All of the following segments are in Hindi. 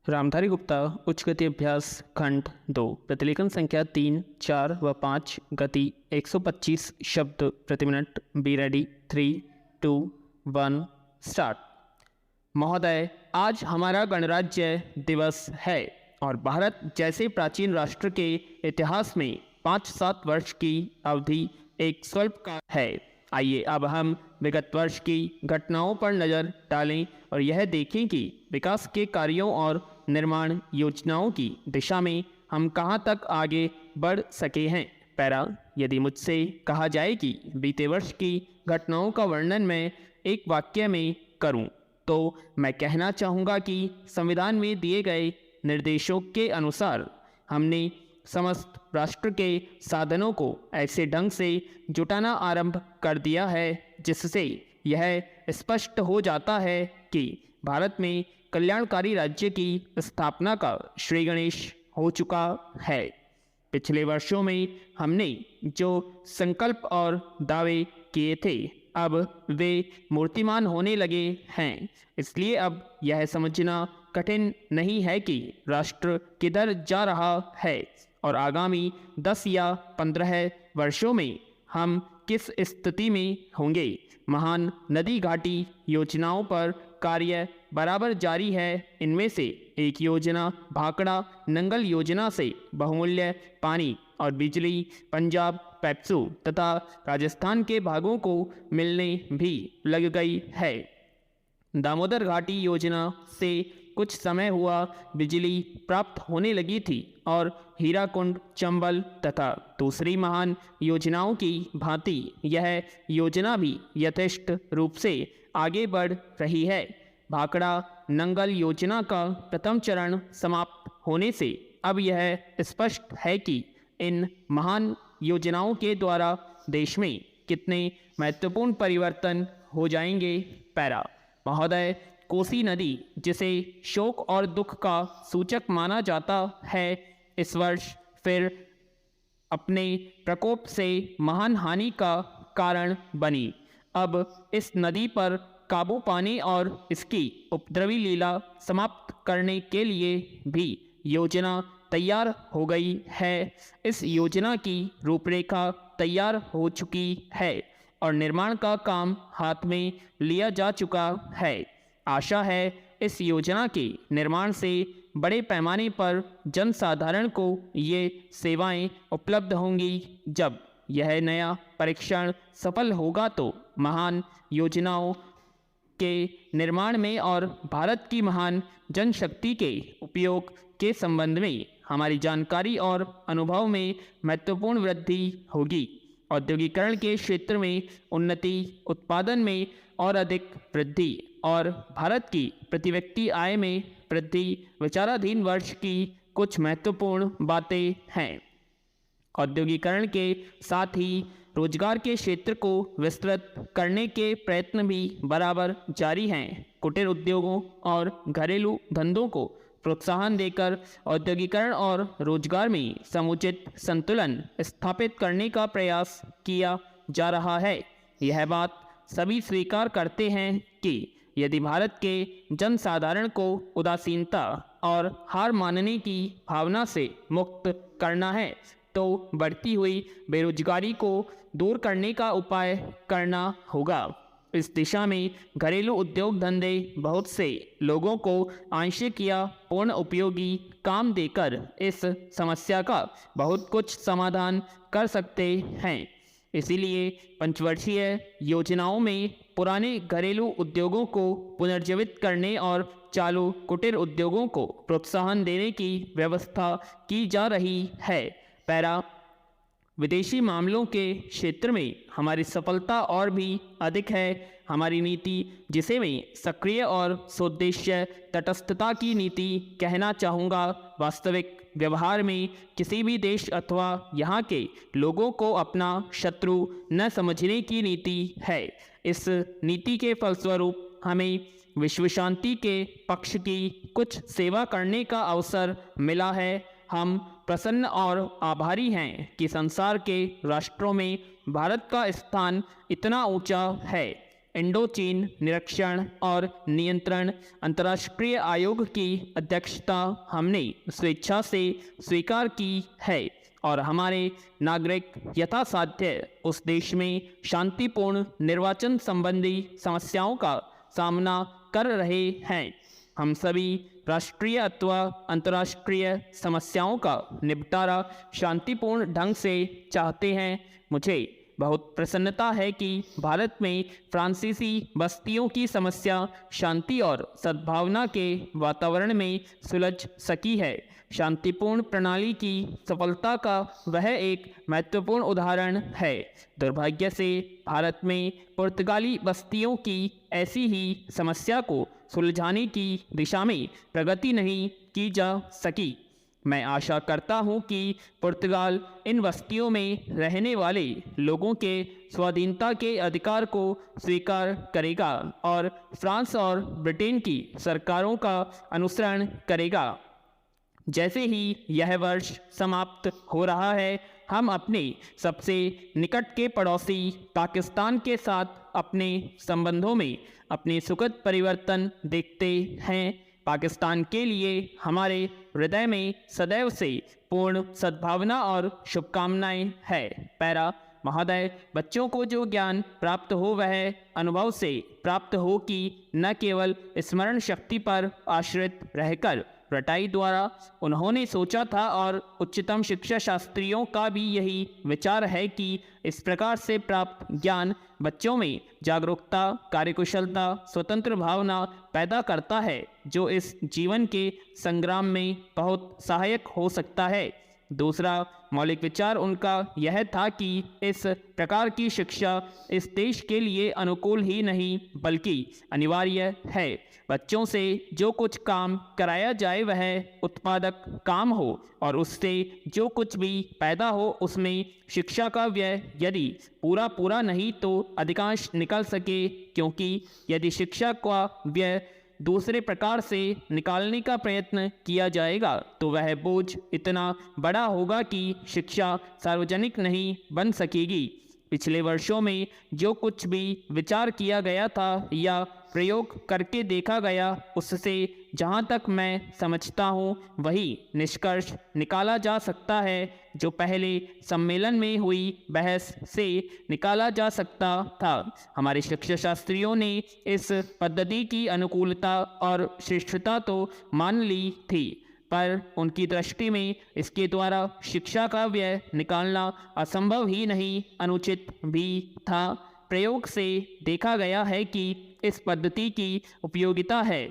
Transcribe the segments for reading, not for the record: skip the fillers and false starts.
रामधारी गुप्ता उच्च गति अभ्यास खंड 2 प्रतिलेखन संख्या 3, 4 व 5 गति 125 शब्द प्रति मिनट। Be ready 3, 2, 1 start. महोदय, आज हमारा गणराज्य दिवस है और भारत जैसे प्राचीन राष्ट्र के इतिहास में 5-7 वर्ष की अवधि एक स्वल्प काल है। आइए अब हम विगत वर्ष की घटनाओं पर नज़र डालें और यह देखें कि विकास के कार्यों और निर्माण योजनाओं की दिशा में हम कहां तक आगे बढ़ सके हैं। पैरा, यदि मुझसे कहा जाए कि बीते वर्ष की घटनाओं का वर्णन मैं एक वाक्य में करूं, तो मैं कहना चाहूँगा कि संविधान में दिए गए निर्देशों के अनुसार हमने समस्त राष्ट्र के साधनों को ऐसे ढंग से जुटाना आरंभ कर दिया है जिससे यह स्पष्ट हो जाता है कि भारत में कल्याणकारी राज्य की स्थापना का श्री गणेश हो चुका है। पिछले वर्षों में हमने जो संकल्प और दावे किए थे, अब वे मूर्तिमान होने लगे हैं। इसलिए अब यह समझना कठिन नहीं है कि राष्ट्र किधर जा रहा है और आगामी 10 या 15 वर्षों में हम किस स्थिति में होंगे। महान नदी घाटी योजनाओं पर कार्य बराबर जारी है। इनमें से एक योजना भाखड़ा नंगल योजना से बहुमूल्य पानी और बिजली पंजाब, पेप्सू तथा राजस्थान के भागों को मिलने भी लग गई है। दामोदर घाटी योजना से कुछ समय हुआ बिजली प्राप्त होने लगी थी और हीराकुंड, चंबल तथा दूसरी महान योजनाओं की भांति यह योजना भी यथेष्ट रूप से आगे बढ़ रही है। भाखड़ा नंगल योजना का प्रथम चरण समाप्त होने से अब यह स्पष्ट है कि इन महान योजनाओं के द्वारा देश में कितने महत्वपूर्ण परिवर्तन हो जाएंगे। पैरा, महोदय, कोसी नदी जिसे शोक और दुख का सूचक माना जाता है, इस वर्ष फिर अपने प्रकोप से महान हानि का कारण बनी। अब इस नदी पर काबू पाने और इसकी उपद्रवी लीला समाप्त करने के लिए भी योजना तैयार हो गई है। इस योजना की रूपरेखा तैयार हो चुकी है और निर्माण का काम हाथ में लिया जा चुका है। आशा है इस योजना के निर्माण से बड़े पैमाने पर जनसाधारण को ये सेवाएं उपलब्ध होंगी। जब यह नया परीक्षण सफल होगा तो महान योजनाओं के निर्माण में और भारत की महान जनशक्ति के उपयोग के संबंध में हमारी जानकारी और अनुभव में महत्वपूर्ण वृद्धि होगी। औद्योगिकरण के क्षेत्र में उन्नति, उत्पादन में और अधिक वृद्धि और भारत की प्रति व्यक्ति आय में वृद्धि विचाराधीन वर्ष की कुछ महत्वपूर्ण बातें हैं। औद्योगिकरण के साथ ही रोजगार के क्षेत्र को विस्तृत करने के प्रयत्न भी बराबर जारी हैं। कुटीर उद्योगों और घरेलू धंधों को प्रोत्साहन देकर औद्योगिकरण और रोजगार में समुचित संतुलन स्थापित करने का प्रयास किया जा रहा है। यह बात सभी स्वीकार करते हैं कि यदि भारत के जनसाधारण को उदासीनता और हार मानने की भावना से मुक्त करना है तो बढ़ती हुई बेरोजगारी को दूर करने का उपाय करना होगा। इस दिशा में घरेलू उद्योग धंधे बहुत से लोगों को आंशिक या पूर्ण उपयोगी काम देकर इस समस्या का बहुत कुछ समाधान कर सकते हैं। इसीलिए पंचवर्षीय योजनाओं में पुराने घरेलू उद्योगों को पुनर्जीवित करने और चालू कुटीर उद्योगों को प्रोत्साहन देने की व्यवस्था की जा रही है। पैरा, विदेशी मामलों के क्षेत्र में हमारी सफलता और भी अधिक है। हमारी नीति, जिसे मैं सक्रिय और सोद्देश्य तटस्थता की नीति कहना चाहूँगा, वास्तविक व्यवहार में किसी भी देश अथवा यहाँ के लोगों को अपना शत्रु न समझने की नीति है। इस नीति के फलस्वरूप हमें विश्व शांति के पक्ष की कुछ सेवा करने का अवसर मिला है। हम प्रसन्न और आभारी हैं कि संसार के राष्ट्रों में भारत का स्थान इतना ऊंचा है। इंडो चीन निरीक्षण और नियंत्रण अंतर्राष्ट्रीय आयोग की अध्यक्षता हमने स्वेच्छा से स्वीकार की है और हमारे नागरिक यथासाध्य उस देश में शांतिपूर्ण निर्वाचन संबंधी समस्याओं का सामना कर रहे हैं। हम सभी राष्ट्रीय अथवा अंतर्राष्ट्रीय समस्याओं का निपटारा शांतिपूर्ण ढंग से चाहते हैं। मुझे बहुत प्रसन्नता है कि भारत में फ्रांसीसी बस्तियों की समस्या शांति और सद्भावना के वातावरण में सुलझ सकी है। शांतिपूर्ण प्रणाली की सफलता का वह एक महत्वपूर्ण उदाहरण है। दुर्भाग्य से भारत में पुर्तगाली बस्तियों की ऐसी ही समस्या को सुलझाने की दिशा में प्रगति नहीं की जा सकी। मैं आशा करता हूं कि पुर्तगाल इन बस्तियों में रहने वाले लोगों के स्वाधीनता के अधिकार को स्वीकार करेगा और फ्रांस और ब्रिटेन की सरकारों का अनुसरण करेगा। जैसे ही यह वर्ष समाप्त हो रहा है, हम अपने सबसे निकट के पड़ोसी पाकिस्तान के साथ अपने संबंधों में अपने सुखद परिवर्तन देखते हैं। पाकिस्तान के लिए हमारे हृदय में सदैव से पूर्ण सद्भावना और शुभकामनाएं है। पैरा महोदय, बच्चों को जो ज्ञान प्राप्त हो वह अनुभव से प्राप्त हो कि न केवल स्मरण शक्ति पर आश्रित रहकर रटाई द्वारा उन्होंने सोचा था और उच्चतम शिक्षा शास्त्रियों का भी यही विचार है कि इस प्रकार से प्राप्त ज्ञान बच्चों में जागरूकता, कार्यकुशलता, स्वतंत्र भावना पैदा करता है जो इस जीवन के संग्राम में बहुत सहायक हो सकता है। दूसरा मौलिक विचार उनका यह था कि इस प्रकार की शिक्षा इस देश के लिए अनुकूल ही नहीं बल्कि अनिवार्य है। बच्चों से जो कुछ काम कराया जाए वह उत्पादक काम हो और उससे जो कुछ भी पैदा हो उसमें शिक्षा का व्यय यदि पूरा नहीं तो अधिकांश निकल सके, क्योंकि यदि शिक्षा का व्यय दूसरे प्रकार से निकालने का प्रयत्न किया जाएगा तो वह बोझ इतना बड़ा होगा कि शिक्षा सार्वजनिक नहीं बन सकेगी। पिछले वर्षों में जो कुछ भी विचार किया गया था या प्रयोग करके देखा गया उससे जहाँ तक मैं समझता हूँ वही निष्कर्ष निकाला जा सकता है जो पहले सम्मेलन में हुई बहस से निकाला जा सकता था। हमारे शिक्षा शास्त्रियों ने इस पद्धति की अनुकूलता और श्रेष्ठता तो मान ली थी, पर उनकी दृष्टि में इसके द्वारा शिक्षा का व्यय निकालना असंभव ही नहीं अनुचित भी था। प्रयोग से देखा गया है कि इस पद्धति की उपयोगिता है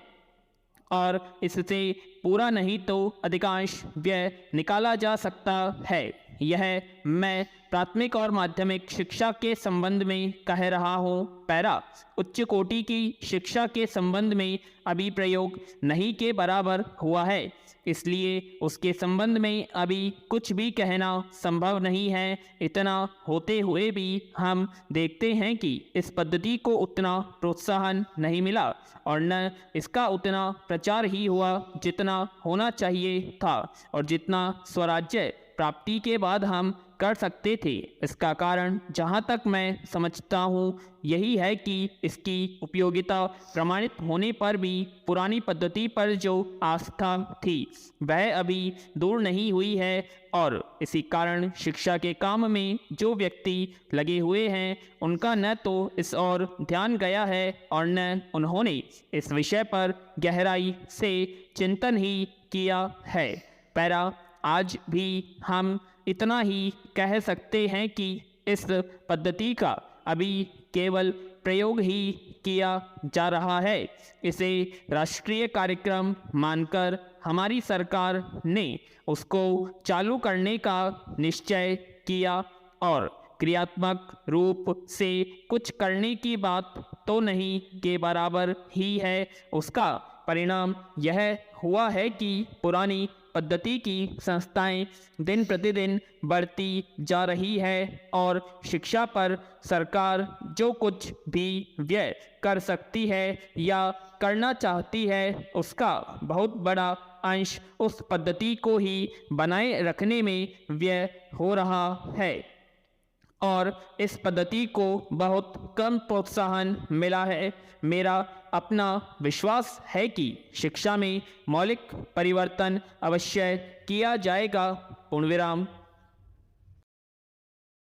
और इससे पूरा नहीं तो अधिकांश व्यय निकाला जा सकता है। यह मैं प्राथमिक और माध्यमिक शिक्षा के संबंध में कह रहा हूँ। पैरा उच्च कोटि की शिक्षा के संबंध में अभी प्रयोग नहीं के बराबर हुआ है, इसलिए उसके संबंध में अभी कुछ भी कहना संभव नहीं है। इतना होते हुए भी हम देखते हैं कि इस पद्धति को उतना प्रोत्साहन नहीं मिला और न इसका उतना प्रचार ही हुआ जितना होना चाहिए था और जितना स्वराज्य प्राप्ति के बाद हम कर सकते थे। इसका कारण जहाँ तक मैं समझता हूँ यही है कि इसकी उपयोगिता प्रमाणित होने पर भी पुरानी पद्धति पर जो आस्था थी वह अभी दूर नहीं हुई है और इसी कारण शिक्षा के काम में जो व्यक्ति लगे हुए हैं उनका न तो इस ओर ध्यान गया है और न उन्होंने इस विषय पर गहराई से चिंतन ही किया है। पैरा आज भी हम इतना ही कह सकते हैं कि इस पद्धति का अभी केवल प्रयोग ही किया जा रहा है। इसे राष्ट्रीय कार्यक्रम मानकर हमारी सरकार ने उसको चालू करने का निश्चय किया और क्रियात्मक रूप से कुछ करने की बात तो नहीं के बराबर ही है। उसका परिणाम यह हुआ है कि पुरानी पद्धति की संस्थाएं दिन प्रतिदिन बढ़ती जा रही है और शिक्षा पर सरकार जो कुछ भी व्यय कर सकती है या करना चाहती है उसका बहुत बड़ा अंश उस पद्धति को ही बनाए रखने में व्यय हो रहा है। और इस पद्धति को बहुत कम प्रोत्साहन मिला है। मेरा अपना विश्वास है कि शिक्षा में मौलिक परिवर्तन अवश्य किया जाएगा। पूर्णविराम।